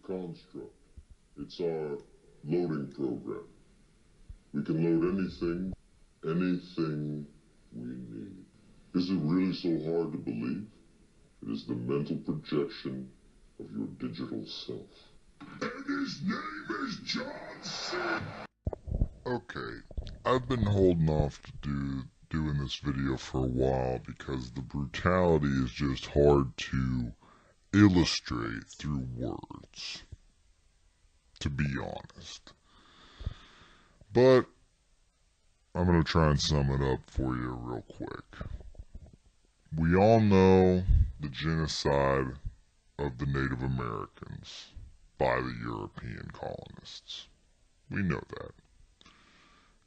construct. It's our loading program. We can load anything we need. Is it really so hard to believe? It is the mental projection of your digital self. And his name is John C. Okay, I've been holding off to doing this video for a while because the brutality is just hard to illustrate through words, to be honest. But I'm going to try and sum it up for you real quick. We all know the genocide of the Native Americans by the European colonists. We know that.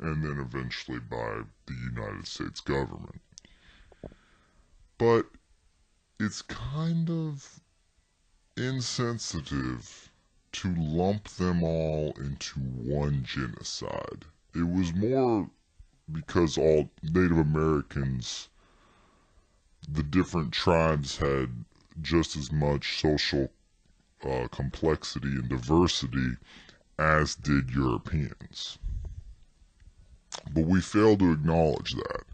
And then eventually by the United States government. But it's kind of insensitive to lump them all into one genocide. It was more because all Native Americans, the different tribes had just as much social complexity and diversity as did Europeans. But we fail to acknowledge that.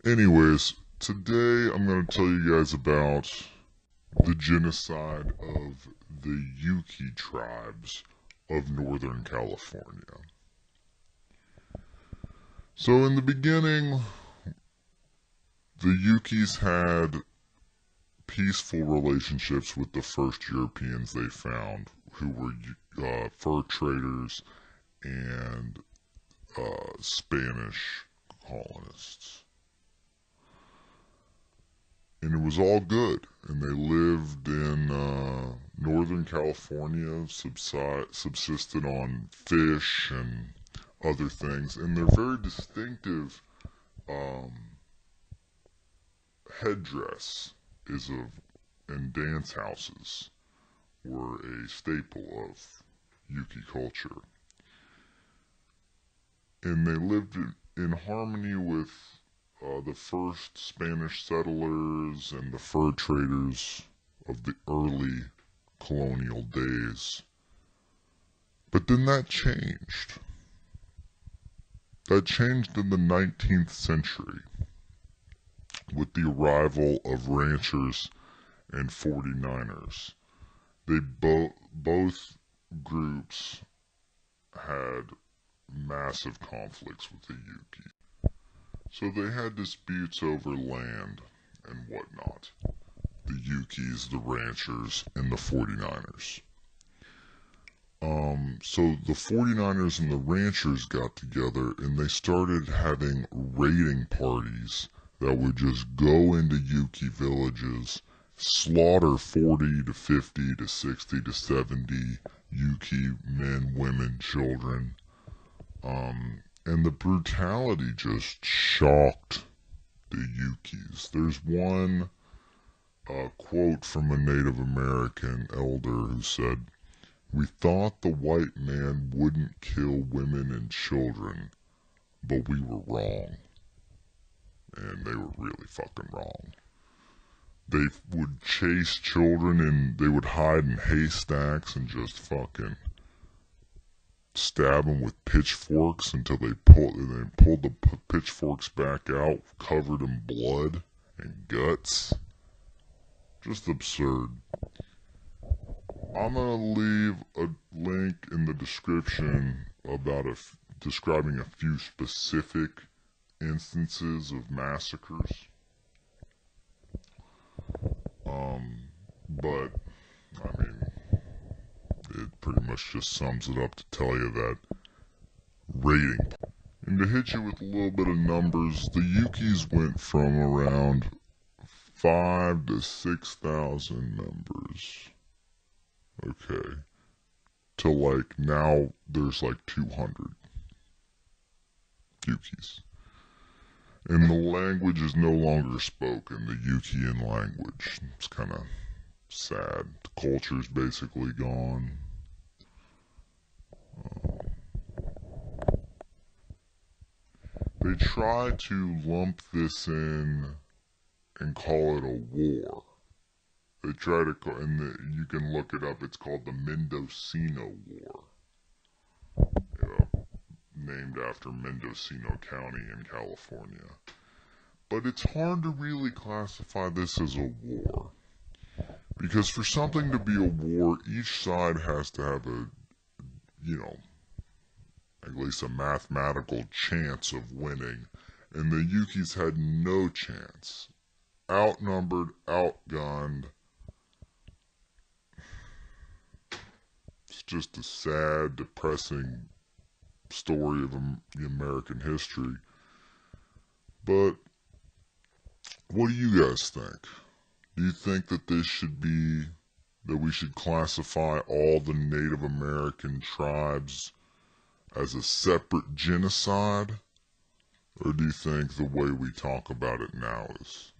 Anyways, today I'm going to tell you guys about the genocide of the Yuki tribes of Northern California. So in the beginning, the Yukis had peaceful relationships with the first Europeans they found, who were fur traders and Spanish colonists. And it was all good, and they lived in Northern California, subsisted on fish and other things, and their very distinctive headdress and dance houses were a staple of Yuki culture. And they lived in harmony with the first Spanish settlers and the fur traders of the early colonial days. But then that changed. That changed in the 19th century with the arrival of ranchers and 49ers. They both groups had massive conflicts with the Yuki. So they had disputes over land and whatnot. The Yukis, the ranchers, and the 49ers. So the 49ers and the ranchers got together and they started having raiding parties that would just go into Yuki villages, slaughter 40 to 50 to 60 to 70 Yuki men, women, children. And the brutality just shocked the Yukis. There's one quote from a Native American elder who said, "We thought the white man wouldn't kill women and children, but we were wrong." And they were really fucking wrong. They would chase children and they would hide in haystacks and just fucking stab them with pitchforks until they pulled the pitchforks back out, covered in blood and guts. Just absurd. I'm gonna leave a link in the description about describing a few specific instances of massacres. But I mean, it pretty much just sums it up to tell you that raiding. And to hit you with a little bit of numbers, the Yukis went from around 5,000 to 6,000 members. Okay. To like now there's like 200 Yukis. And the language is no longer spoken, the Yukian language. It's kind of sad. The culture's basically gone. They try to lump this in and call it a war. They try to call, and you can look it up. It's called the Mendocino War, named after Mendocino County in California. But it's hard to really classify this as a war. Because for something to be a war, each side has to have at least a mathematical chance of winning. And the Yukis had no chance. Outnumbered, outgunned. It's just a sad, depressing story of American history. But what do you guys think? Do you think that we should classify all the Native American tribes as a separate genocide? Or do you think the way we talk about it now is